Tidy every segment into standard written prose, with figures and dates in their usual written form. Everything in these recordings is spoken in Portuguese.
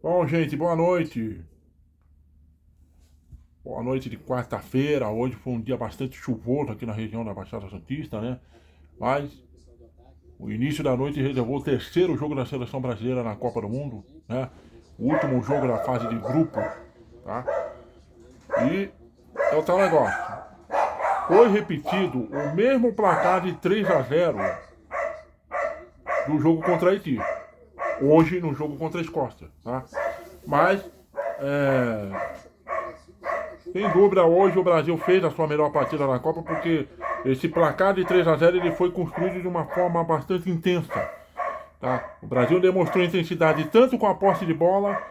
Bom, gente, boa noite. Boa noite de quarta-feira. Hoje foi um dia bastante chuvoso aqui na região da Baixada Santista, né? Mas o início da noite reservou o terceiro jogo da seleção brasileira na Copa do Mundo, né? O último jogo da fase de grupo, tá? E é o tal negócio. Foi repetido o mesmo placar de 3-0 do jogo contra a Haiti. Hoje no jogo contra a Escócia, tá? Mas, sem dúvida, hoje o Brasil fez a sua melhor partida na Copa porque esse placar de 3-0 ele foi construído de uma forma bastante intensa. Tá? O Brasil demonstrou intensidade tanto com a posse de bola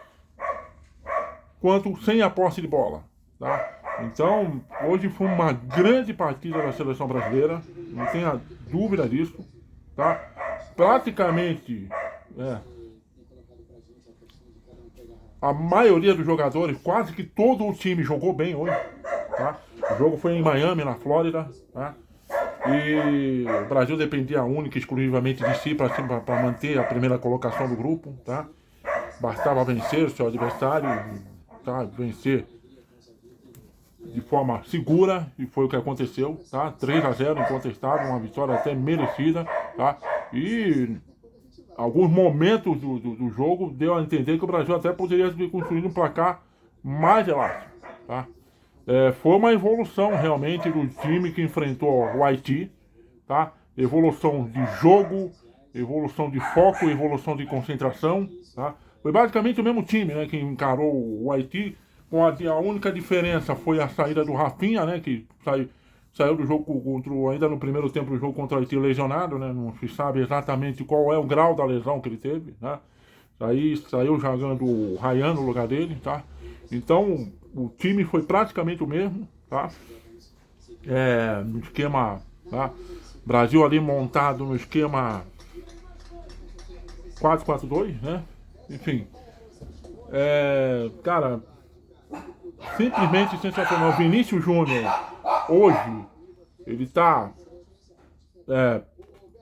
quanto sem a posse de bola. Tá? Então, hoje foi uma grande partida da seleção brasileira, não tenha dúvida disso. Tá? Praticamente, a maioria dos jogadores, quase que todo o time jogou bem hoje. Tá? O jogo foi em Miami, na Flórida. Tá? E o Brasil dependia única e exclusivamente de si para manter a primeira colocação do grupo. Tá? Bastava vencer o seu adversário, tá? Vencer de forma segura, e foi o que aconteceu. Tá? 3-0 incontestável, uma vitória até merecida. Tá? E alguns momentos do jogo deu a entender que o Brasil até poderia ter construído um placar mais elástico. Tá? Foi uma evolução realmente do time que enfrentou o Haiti. Tá? Evolução de jogo, evolução de foco, evolução de concentração. Tá? Foi basicamente o mesmo time, né, que encarou o Haiti. Com a única diferença foi a saída do Rafinha, né, que saiu do jogo ainda no primeiro tempo do jogo contra o Haiti lesionado, né? Não se sabe exatamente qual é o grau da lesão que ele teve, né? Saiu jogando o Ryan no lugar dele, tá? Então, o time foi praticamente o mesmo, tá? No esquema, tá? Brasil ali montado no esquema 4-4-2, né? Enfim, cara, simplesmente sensacional. Vinícius Júnior, hoje, ele está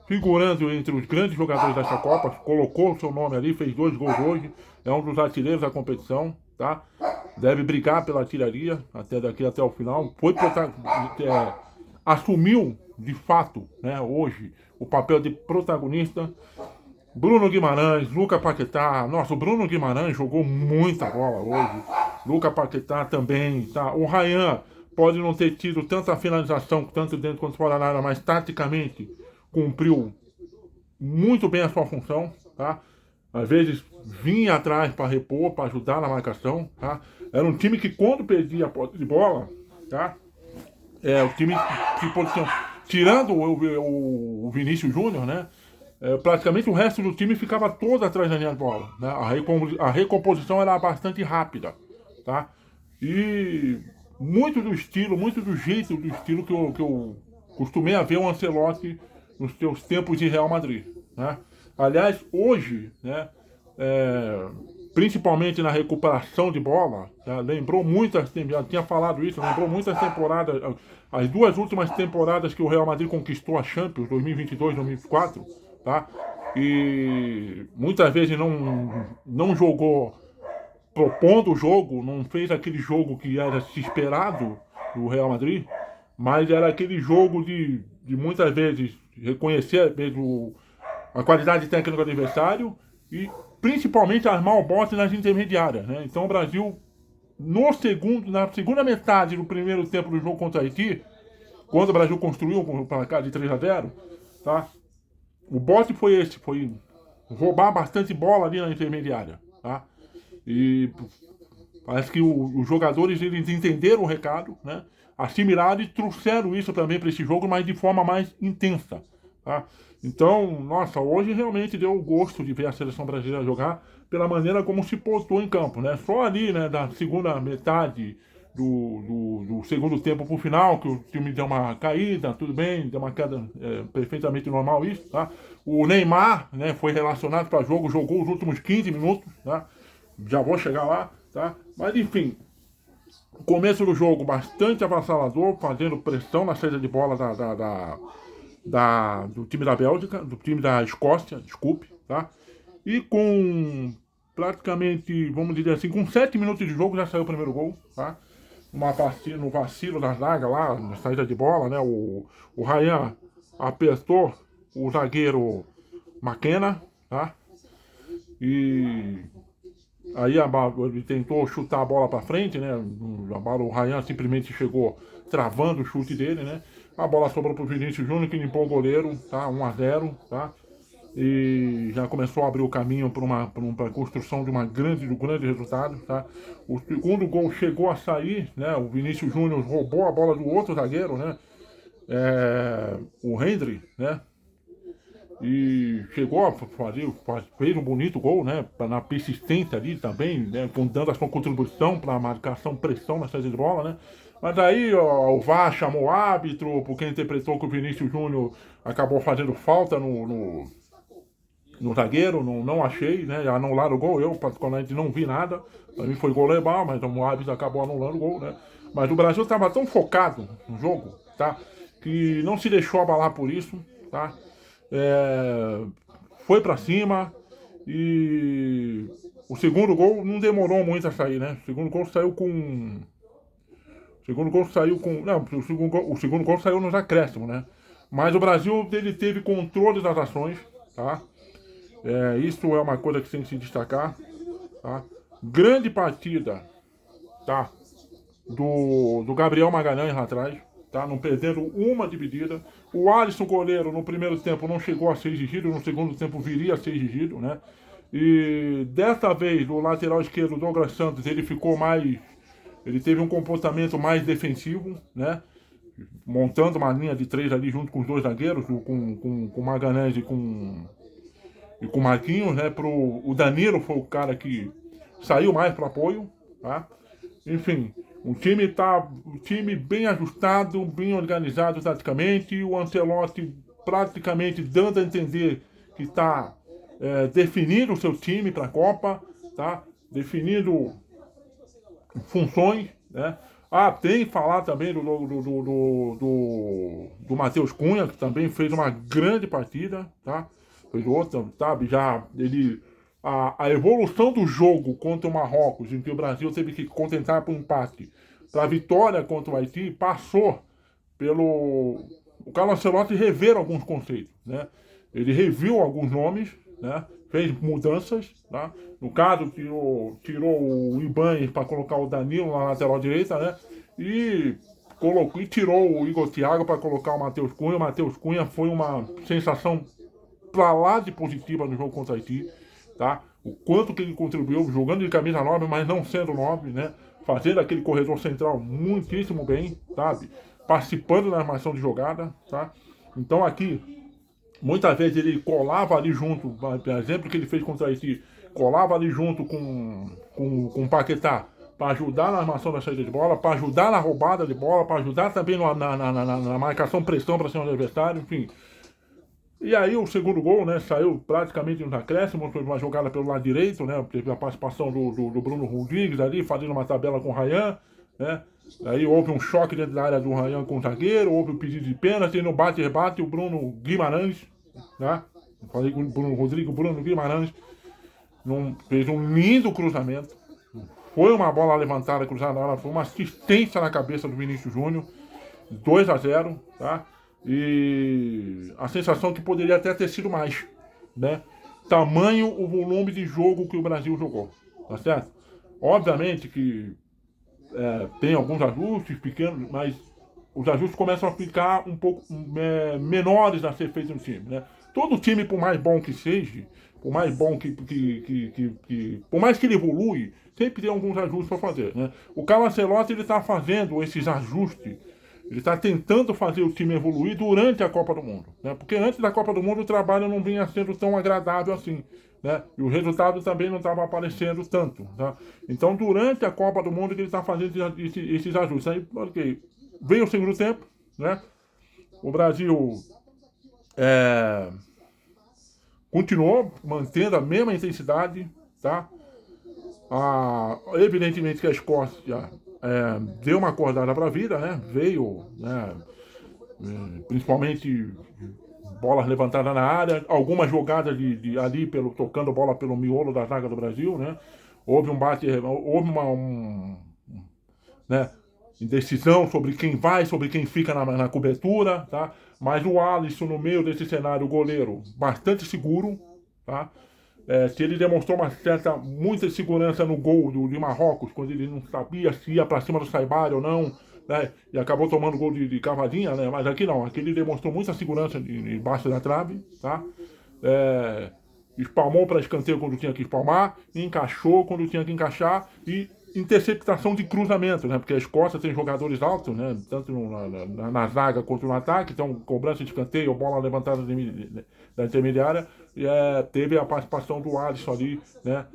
figurando entre os grandes jogadores dessa Copa, colocou o seu nome ali, fez 2 gols hoje, é um dos artilheiros da competição, tá? Deve brigar pela artilharia até o final. Assumiu de fato, né, hoje o papel de protagonista. Bruno Guimarães, Lucas Paquetá. Nossa, o Bruno Guimarães jogou muita bola hoje. Lucas Paquetá também, tá? O Ryan pode não ter tido tanta finalização, tanto dentro quanto fora da área, mas taticamente cumpriu muito bem a sua função, tá? Às vezes vinha atrás para repor, para ajudar na marcação, tá? Era um time que quando perdia a posse de bola, tá? O time se posicionou. Tirando o Vinícius Júnior, né? Praticamente o resto do time ficava todo atrás da linha de bola, né? A recomposição era bastante rápida, tá? E muito do jeito do estilo que eu costumei a ver o Ancelotti nos seus tempos de Real Madrid, né? Aliás, hoje, né, principalmente na recuperação de bola, tá? Lembrou muitas, já tinha falado isso, lembrou muitas temporadas, as 2 últimas temporadas que o Real Madrid conquistou a Champions, 2022 2024, tá? E muitas vezes não jogou propondo o jogo, não fez aquele jogo que era se esperado do Real Madrid, mas era aquele jogo de muitas vezes reconhecer mesmo a qualidade técnica do adversário e principalmente armar o bote nas intermediárias, né? Então o Brasil, na segunda metade do primeiro tempo do jogo contra a Haiti, quando o Brasil construiu o placar de 3-0, tá? O bote foi esse, foi roubar bastante bola ali na intermediária, tá? E parece que os jogadores eles entenderam o recado, né? Assimilaram e trouxeram isso também para esse jogo, mas de forma mais intensa, tá? Então, nossa, hoje realmente deu gosto de ver a seleção brasileira jogar pela maneira como se portou em campo, né? Só ali, né, da segunda metade do segundo tempo pro final, que o time deu uma caída, tudo bem, deu uma queda perfeitamente normal isso, tá? O Neymar, né, foi relacionado para jogo, jogou os últimos 15 minutos, tá? Já vou chegar lá, tá? Mas enfim, o começo do jogo bastante avassalador, fazendo pressão na saída de bola do time da Bélgica, do time da Escócia, desculpe, tá? E com praticamente, vamos dizer assim, com 7 minutos de jogo já saiu o primeiro gol, tá? No vacilo da zaga lá, na saída de bola, né? O Ryan apertou o zagueiro McKenna, tá? E aí ele tentou chutar a bola para frente, né? O Ryan simplesmente chegou travando o chute dele, né? A bola sobrou pro Vinícius Júnior, que limpou o goleiro, tá? 1-0, tá? E já começou a abrir o caminho para a construção de de um grande resultado, tá? O segundo gol chegou a sair, né? O Vinícius Júnior roubou a bola do outro zagueiro, né? O Hendry, né? E chegou a fazer, fez um bonito gol, né? Na persistência ali também, né? Dando a sua contribuição para a marcação, pressão na saída de bola, né? Mas aí ó, o VAR chamou o árbitro, porque interpretou que o Vinícius Júnior acabou fazendo falta no zagueiro, não achei, né? Anularam o gol, eu particularmente não vi nada. Pra mim foi gol legal, mas o árbitro acabou anulando o gol, né? Mas o Brasil estava tão focado no jogo, tá? Que não se deixou abalar por isso, tá? Foi pra cima e o segundo gol não demorou muito a sair, né? O segundo gol saiu com. O segundo gol saiu com. Não, o segundo gol saiu nos acréscimos, né? Mas o Brasil ele teve controle das ações, tá? Isso é uma coisa que tem que se destacar, tá? Grande partida, tá? Do Gabriel Magalhães lá atrás, tá? Não perdendo uma dividida. O Alisson goleiro no primeiro tempo não chegou a ser exigido, no segundo tempo viria a ser exigido, né? E dessa vez o lateral esquerdo, Douglas Santos, ele teve um comportamento mais defensivo, né? Montando uma linha de 3 ali junto com os dois zagueiros, com o Magalhães e com o Marquinhos, né? O Danilo foi o cara que saiu mais para apoio, tá? Enfim, um time bem ajustado, bem organizado taticamente, o Ancelotti praticamente dando a entender que está definindo o seu time para a Copa, tá? Definindo funções, né? Tem que falar também do Matheus Cunha, que também fez uma grande partida, tá? Fez outra, sabe? A evolução do jogo contra o Marrocos, em que o Brasil teve que contentar por um empate, para a vitória contra o Haiti, passou pelo. O Carlos Ancelotti rever alguns conceitos, né? Ele reviu alguns nomes, né? Fez mudanças, tá? No caso, tirou o Ibanez para colocar o Danilo na lateral direita, né? E tirou o Igor Thiago para colocar o Matheus Cunha. O Matheus Cunha foi uma sensação pra lá de positiva no jogo contra o Haiti, tá? O quanto que ele contribuiu jogando de camisa 9, mas não sendo 9, né? Fazendo aquele corredor central muitíssimo bem, sabe? Participando da armação de jogada, tá? Então aqui, muitas vezes ele colava ali junto, por exemplo, que ele fez contra o Haiti, colava ali junto com o Paquetá, para ajudar na armação da saída de bola, para ajudar na roubada de bola, para ajudar também na marcação pressão para cima do adversário, enfim. E aí o segundo gol, né, saiu praticamente nos acréscimos, foi uma jogada pelo lado direito, né, teve a participação do Bruno Rodrigues ali, fazendo uma tabela com o Ryan, né, aí houve um choque dentro da área do Ryan com o zagueiro, houve o pedido de pênalti, no bate-rebate o Bruno Guimarães, né, falei com o Bruno Rodrigues, o Bruno Guimarães fez um lindo cruzamento, foi uma bola levantada, cruzada, ela foi uma assistência na cabeça do Vinícius Júnior, 2-0, tá? E a sensação que poderia até ter sido mais, né? Tamanho o volume de jogo que o Brasil jogou, tá certo? Obviamente que tem alguns ajustes pequenos, mas os ajustes começam a ficar um pouco menores a ser feitos no time, né? Todo time, por mais bom que seja, por mais bom por mais que ele evolui, sempre tem alguns ajustes para fazer, né? O Carlos Ancelotti, ele está fazendo esses ajustes. Ele está tentando fazer o time evoluir durante a Copa do Mundo, né? Porque antes da Copa do Mundo o trabalho não vinha sendo tão agradável assim, né? E o resultado também não estava aparecendo tanto, tá? Então durante a Copa do Mundo que ele está fazendo esses ajustes. Aí, ok, veio o segundo tempo, né? O Brasil continuou mantendo a mesma intensidade, tá? Evidentemente que a Escócia deu uma acordada para a vida, né? Veio, né? Principalmente bolas levantadas na área, algumas jogadas ali tocando bola pelo miolo da zaga do Brasil, né? Houve né, indecisão sobre quem vai, sobre quem fica na cobertura, tá? Mas o Alisson, no meio desse cenário, o goleiro, bastante seguro, tá? Se ele demonstrou muita segurança no gol de Marrocos, quando ele não sabia se ia para cima do Saibari ou não, né? E acabou tomando gol de cavadinha, né? Mas aqui não, aqui ele demonstrou muita segurança embaixo da trave, tá? Espalmou para escanteio quando tinha que espalmar, encaixou quando tinha que encaixar e interceptação de cruzamento, né? Porque a Escócia tem jogadores altos, né? Tanto na zaga quanto no ataque, então cobrança de escanteio, bola levantada da intermediária, e teve a participação do Alisson ali, né?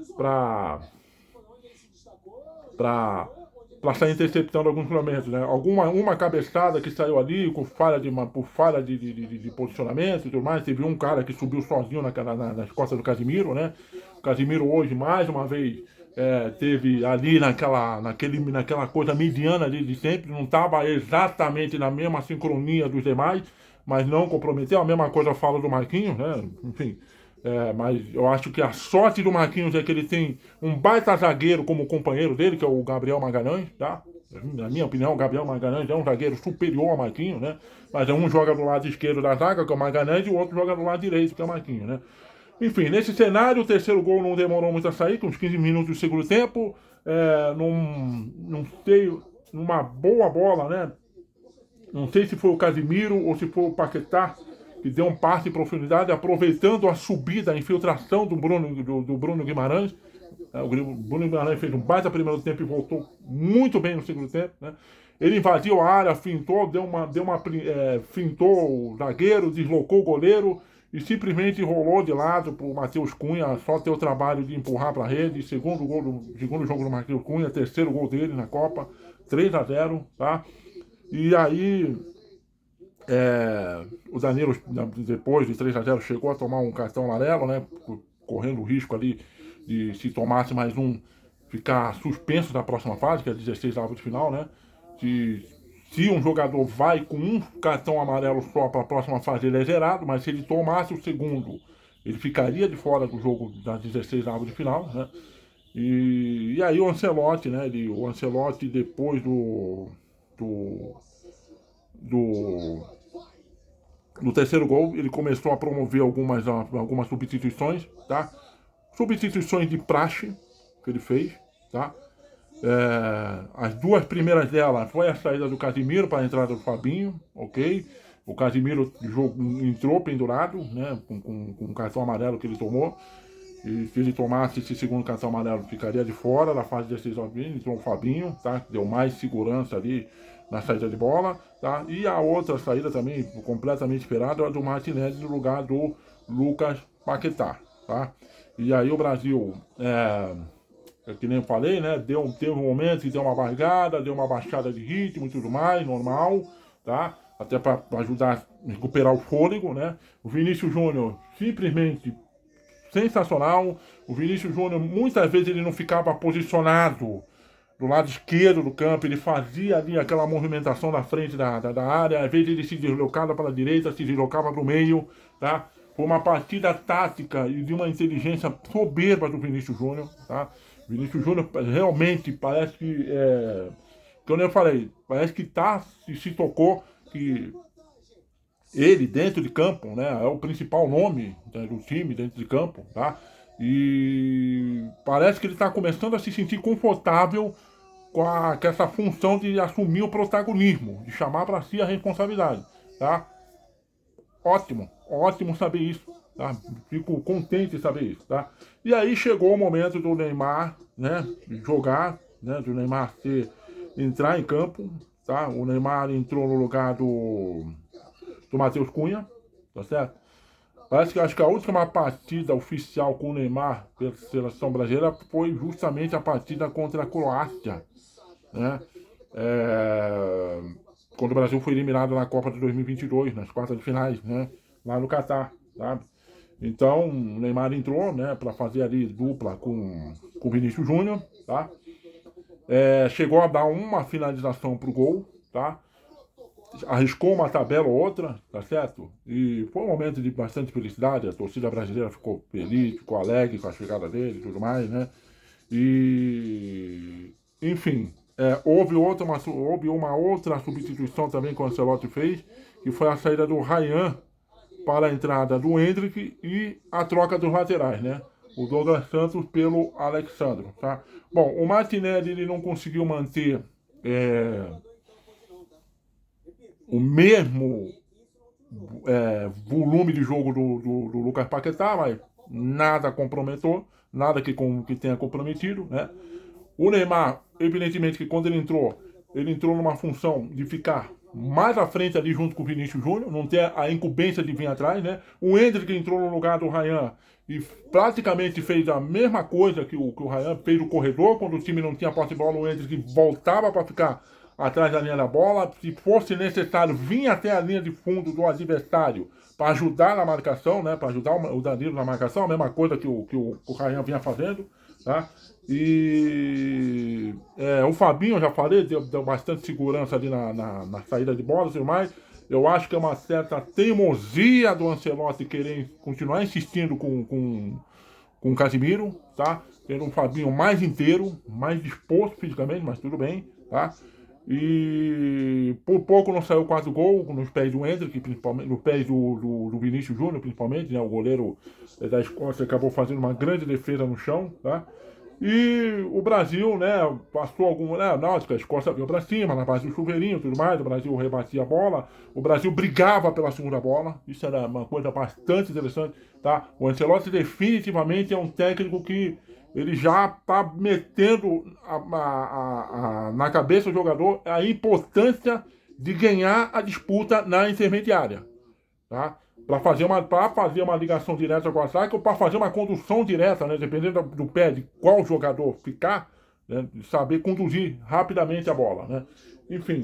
Para sair interceptando alguns cruzamentos, né? Uma cabeçada que saiu ali por falha de posicionamento e tudo mais. Teve um cara que subiu sozinho nas costas do Casimiro, né? O Casimiro hoje, mais uma vez, teve ali naquela coisa mediana ali de sempre, não estava exatamente na mesma sincronia dos demais, mas não comprometeu. A mesma coisa eu falo do Marquinhos, né? Enfim. Mas eu acho que a sorte do Marquinhos é que ele tem um baita zagueiro como companheiro dele, que é o Gabriel Magalhães, tá? Na minha opinião, o Gabriel Magalhães é um zagueiro superior ao Marquinhos, né? Mas um joga do lado esquerdo da zaga, que é o Magalhães, e o outro joga do lado direito, que é o Marquinhos, né? Enfim, nesse cenário, o terceiro gol não demorou muito a sair, com uns 15 minutos do segundo tempo, numa boa bola, né? Não sei se foi o Casimiro ou se foi o Paquetá, que deu um passe em profundidade, aproveitando a subida, a infiltração do Bruno Guimarães. O Bruno Guimarães fez um baita primeiro tempo e voltou muito bem no segundo tempo, né? Ele invadiu a área, fintou, fintou o zagueiro, deslocou o goleiro e simplesmente rolou de lado para o Matheus Cunha só ter o trabalho de empurrar para a rede. Segundo jogo do Matheus Cunha, terceiro gol dele na Copa, 3-0, tá? E aí o Danilo, depois de 3-0, chegou a tomar um cartão amarelo, né? Correndo o risco ali de, se tomasse mais um, ficar suspenso na próxima fase, que é 16 avos de final, né? Se um jogador vai com um cartão amarelo só para a próxima fase, ele é zerado, mas se ele tomasse o segundo, ele ficaria de fora do jogo das 16 avos de final, né? E aí o Ancelotti, né? O Ancelotti, depois no terceiro gol, ele começou a promover algumas substituições, tá? Substituições de praxe que ele fez, tá? As duas primeiras delas foi a saída do Casimiro para a entrada do Fabinho, ok? O Casimiro entrou pendurado, né? Com o cartão amarelo que ele tomou. E se ele tomasse esse segundo cartão amarelo, ficaria de fora da fase de decisão. Entrou o Fabinho, tá? Deu mais segurança ali na saída de bola, tá? E a outra saída também, completamente esperada, é a do Martinelli no lugar do Lucas Paquetá, tá? E aí o Brasil, que nem eu falei, né? Teve um momento que deu uma barrigada, deu uma baixada de ritmo e tudo mais, normal, tá? Até para ajudar a recuperar o fôlego, né? O Vinícius Júnior simplesmente sensacional. O Vinícius Júnior, muitas vezes ele não ficava posicionado do lado esquerdo do campo, ele fazia ali aquela movimentação na frente da área, às vezes ele se deslocava para a direita, se deslocava para o meio, tá? Foi uma partida tática e de uma inteligência soberba do Vinícius Júnior, tá? Vinícius Júnior realmente parece que, como eu falei, parece que se tocou que ele dentro de campo, né, é o principal nome, né, do time dentro de campo, tá? E parece que ele está começando a se sentir confortável com essa função de assumir o protagonismo, de chamar para si a responsabilidade, tá? Ótimo saber isso, tá? Fico contente de saber isso, tá? E aí chegou o momento do Neymar, né, jogar, né, do Neymar entrar em campo, tá? O Neymar entrou no lugar do Matheus Cunha, tá certo? Acho que a última partida oficial com o Neymar pela seleção brasileira foi justamente a partida contra a Croácia, né? Quando o Brasil foi eliminado na Copa de 2022, nas quartas de finais, né? Lá no Catar, sabe? Então, o Neymar entrou, né, para fazer ali dupla com o Vinícius Júnior, tá? Chegou a dar uma finalização pro gol, tá? arriscou uma tabela ou outra, tá certo? E foi um momento de bastante felicidade, a torcida brasileira ficou feliz, ficou alegre com a chegada dele e tudo mais, né? E, enfim, houve uma outra substituição também que o Ancelotti fez, que foi a saída do Ryan para a entrada do Endrick e a troca dos laterais, né? O Douglas Santos pelo Alexandro, tá? Bom, o Martinelli ele não conseguiu manter o mesmo volume de jogo do Lucas Paquetá, mas nada comprometeu, nada que tenha comprometido, né? O Neymar, evidentemente que quando ele entrou numa função de ficar mais à frente ali junto com o Vinícius Júnior, não ter a incumbência de vir atrás, né? O Endrick entrou no lugar do Ryan e praticamente fez a mesma coisa que o Ryan fez no corredor, quando o time não tinha posse de bola, o Endrick voltava para ficar atrás da linha da bola, se fosse necessário, vinha até a linha de fundo do adversário para ajudar na marcação, né? Para ajudar o Danilo na marcação, a mesma coisa que o Ryan vinha fazendo, tá? E o Fabinho, eu já falei, deu bastante segurança ali na saída de bola e tudo mais. Eu acho que é uma certa teimosia do Ancelotti querer continuar insistindo com o Casimiro, tá? Tendo um Fabinho mais inteiro, mais disposto fisicamente, mas tudo bem, tá? E por pouco não saiu quase o gol nos pés do Endrick, principalmente, nos pés do Vinícius Júnior, principalmente, né? O goleiro da Escócia acabou fazendo uma grande defesa no chão, tá? E o Brasil, né, passou alguma, né, a Escócia veio para cima, na base do chuveirinho e tudo mais, o Brasil rebatia a bola, o Brasil brigava pela segunda bola, isso era uma coisa bastante interessante, tá? O Ancelotti definitivamente é um técnico que ele já está metendo na cabeça do jogador a importância de ganhar a disputa na intermediária, tá? Para fazer uma ligação direta com o ataque ou para fazer uma condução direta, né? Dependendo do pé de qual jogador ficar, né? Saber conduzir rapidamente a bola, né? Enfim,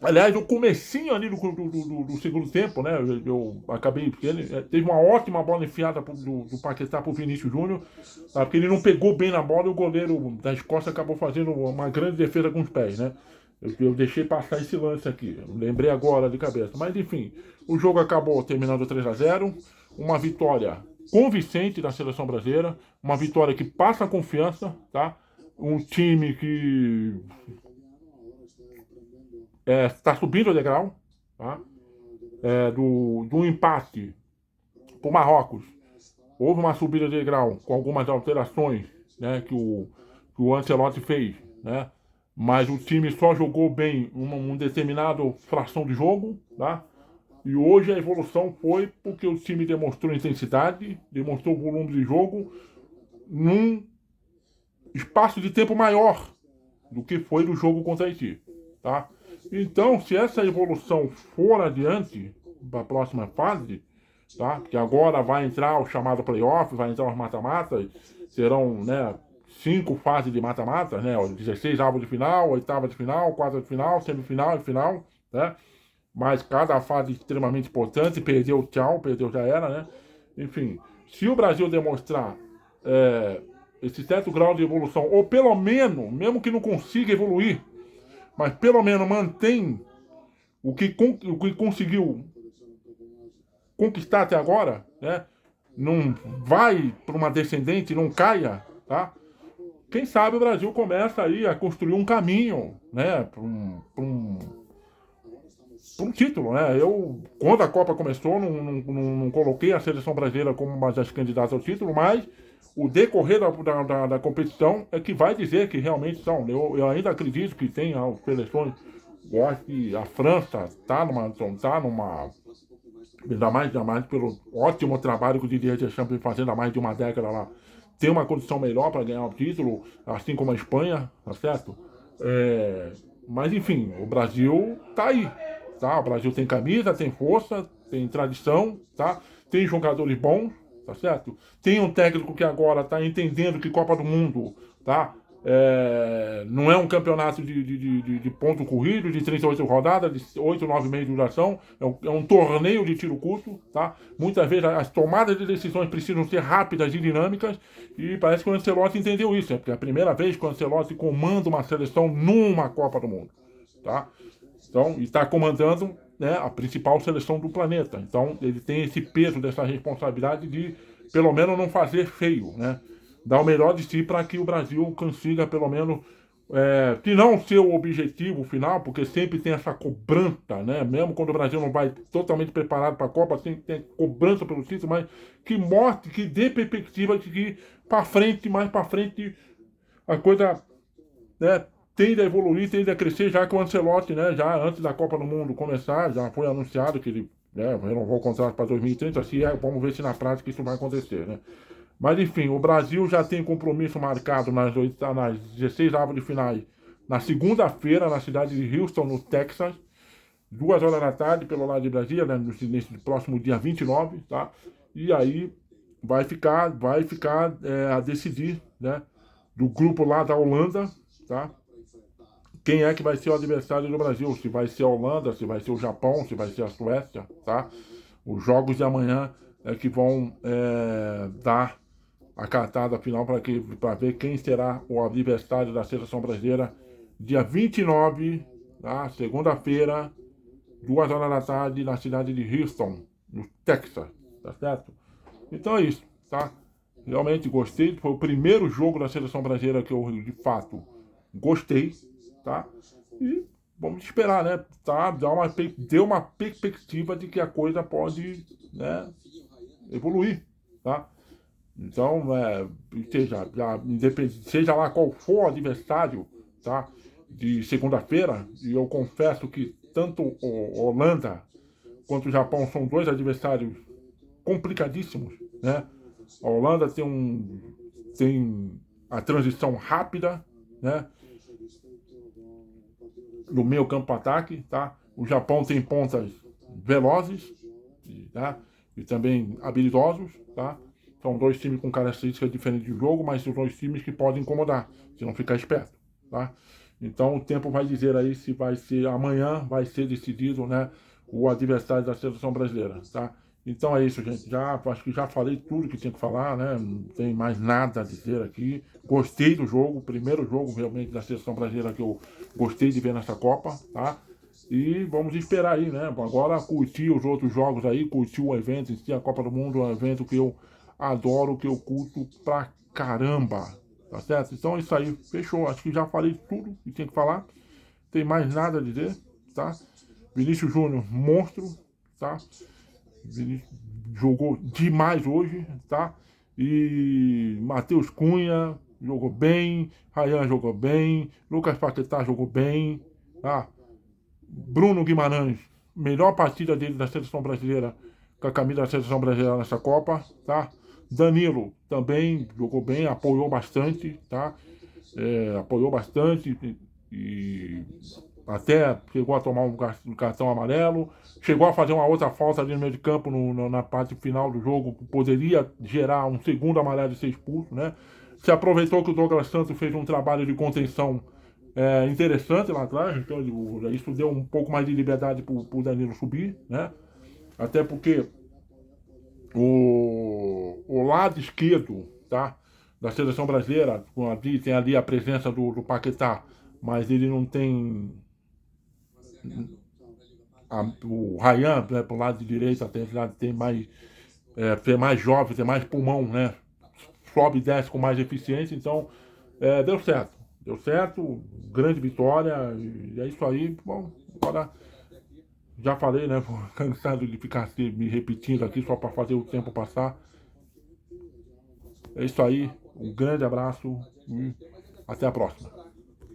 aliás, o comecinho ali do segundo tempo, né? Eu acabei, porque ele teve uma ótima bola enfiada do Paquetá pro Vinícius Júnior, tá? Porque ele não pegou bem na bola e o goleiro da Escócia acabou fazendo uma grande defesa com os pés, né? Eu deixei passar esse lance aqui, eu lembrei agora de cabeça. Mas enfim, o jogo acabou terminando 3-0, uma vitória convincente da seleção brasileira, uma vitória que passa confiança, tá? Um time que está subindo o degrau, tá? Do empate para o Marrocos. Houve uma subida de degrau com algumas alterações, né, que o Ancelotti fez, né? Mas o time só jogou bem uma determinada fração de jogo, tá? E hoje a evolução foi porque o time demonstrou intensidade, demonstrou volume de jogo num espaço de tempo maior do que foi do jogo contra a Haiti, tá? Então, se essa evolução for adiante para a próxima fase, tá? Que agora vai entrar o chamado playoff, vai entrar os mata-matas, serão, né, 5 fases de mata-mata, né? 16 avos de final, oitava de final, quarta de final, semifinal e final, né? Mas cada fase extremamente importante, perdeu, tchau, perdeu, já era, né? Enfim, se o Brasil demonstrar esse certo grau de evolução, ou pelo menos, mesmo que não consiga evoluir, mas pelo menos mantém o que conseguiu conquistar até agora, né? Não vai para uma descendente, não caia, tá? Quem sabe o Brasil começa aí a construir um caminho, né, para um título, né? Eu, quando a Copa começou, não coloquei a seleção brasileira como uma das candidatas ao título, mas o decorrer da competição é que vai dizer que realmente são. Eu ainda acredito que tem as seleções. Eu acho que a França está numa ainda mais pelo ótimo trabalho que o Didier Deschamps vem fazendo há mais de uma década lá, tem uma condição melhor para ganhar o título, assim como a Espanha, tá certo? Mas enfim, o Brasil tá aí, tá? O Brasil tem camisa, tem força, tem tradição, tá? Tem jogadores bons, tá certo? Tem um técnico que agora tá entendendo que Copa do Mundo, tá? Não é um campeonato de ponto corrido, de 38 rodadas, de 8, 9 meses de duração, é um torneio de tiro curto, tá? Muitas vezes as tomadas de decisões precisam ser rápidas e dinâmicas, e parece que o Ancelotti entendeu isso, porque é a primeira vez que o Ancelotti comanda uma seleção numa Copa do Mundo, tá? Então, e está comandando, né, a principal seleção do planeta. Então, ele tem esse peso dessa responsabilidade de, pelo menos, não fazer feio, né? Dar o melhor de si para que o Brasil consiga, pelo menos, se não ser o objetivo final, porque sempre tem essa cobrança, né? Mesmo quando o Brasil não vai totalmente preparado para a Copa, sempre tem cobrança pelo título, mas que mostre, que dê perspectiva de que para frente, mais para frente, a coisa, né, tende a evoluir, tende a crescer, já que o Ancelotti, né, já antes da Copa do Mundo começar, já foi anunciado que ele, né, renovou o contrato para 2030, assim, vamos ver se na prática isso vai acontecer, né? Mas enfim, o Brasil já tem compromisso marcado nas 16 avos de finais, na segunda-feira, na cidade de Houston, no Texas, 2 horas da tarde, pelo lado de Brasília, né, nesse próximo dia 29, tá? E aí vai ficar a decidir, né, do grupo lá da Holanda, tá? Quem é que vai ser o adversário do Brasil? Se vai ser a Holanda, se vai ser o Japão, se vai ser a Suécia, tá? Os jogos de amanhã é que vão dar a cartada final para ver quem será o adversário da seleção brasileira dia 29, tá? Segunda-feira, 2 horas da tarde, na cidade de Houston, no Texas, tá certo? Então é isso, tá? Realmente gostei, foi o primeiro jogo da seleção brasileira que eu, de fato, gostei, tá? E vamos esperar, né? Tá? Deu uma perspectiva de que a coisa pode, né, evoluir, tá? Então, seja lá qual for o adversário, tá, de segunda-feira, e eu confesso que tanto a Holanda quanto o Japão são dois adversários complicadíssimos, né? A Holanda tem a transição rápida, né, no meio campo ataque, tá? O Japão tem pontas velozes, tá? E também habilidosos, tá? São dois times com características diferentes de jogo, mas são dois times que podem incomodar, se não ficar esperto, tá? Então o tempo vai dizer aí se vai ser amanhã, vai ser decidido, né, o adversário da seleção brasileira, tá? Então é isso, gente. Acho que já falei tudo que tinha que falar, né? Não tem mais nada a dizer aqui. Gostei do jogo, primeiro jogo realmente da seleção brasileira que eu gostei de ver nessa Copa, tá? E vamos esperar aí, né? Agora curtir os outros jogos aí, curtir o evento em si, a Copa do Mundo, é um evento que eu adoro, que eu curto pra caramba, tá certo? Então é isso aí, fechou. Acho que já falei tudo que tinha que falar. Tem mais nada a dizer, tá? Vinícius Júnior, monstro, tá? Vinícius jogou demais hoje, tá? E Matheus Cunha jogou bem, Ryan jogou bem, Lucas Paquetá jogou bem, tá? Bruno Guimarães, melhor partida dele da seleção brasileira, com a camisa da seleção brasileira nessa Copa, tá? Danilo também jogou bem, apoiou bastante, tá? Apoiou bastante e até chegou a tomar um cartão amarelo, chegou a fazer uma outra falta ali no meio de campo na parte final do jogo, poderia gerar um segundo amarelo e ser expulso, né? Se aproveitou que o Douglas Santos fez um trabalho de contenção interessante lá atrás, então isso deu um pouco mais de liberdade para o Danilo subir, né? Até porque o lado esquerdo, tá, da seleção brasileira, tem ali a presença do Paquetá, mas ele não tem o Ryan, né, pro lado de direita, tem mais, tem mais jovem, tem mais pulmão, né? Sobe e desce com mais eficiência, então deu certo. Deu certo, grande vitória, e é isso aí. Bom, agora já falei, né? Cansado de ficar me repetindo aqui só para fazer o tempo passar. É isso aí, um grande abraço e até a próxima.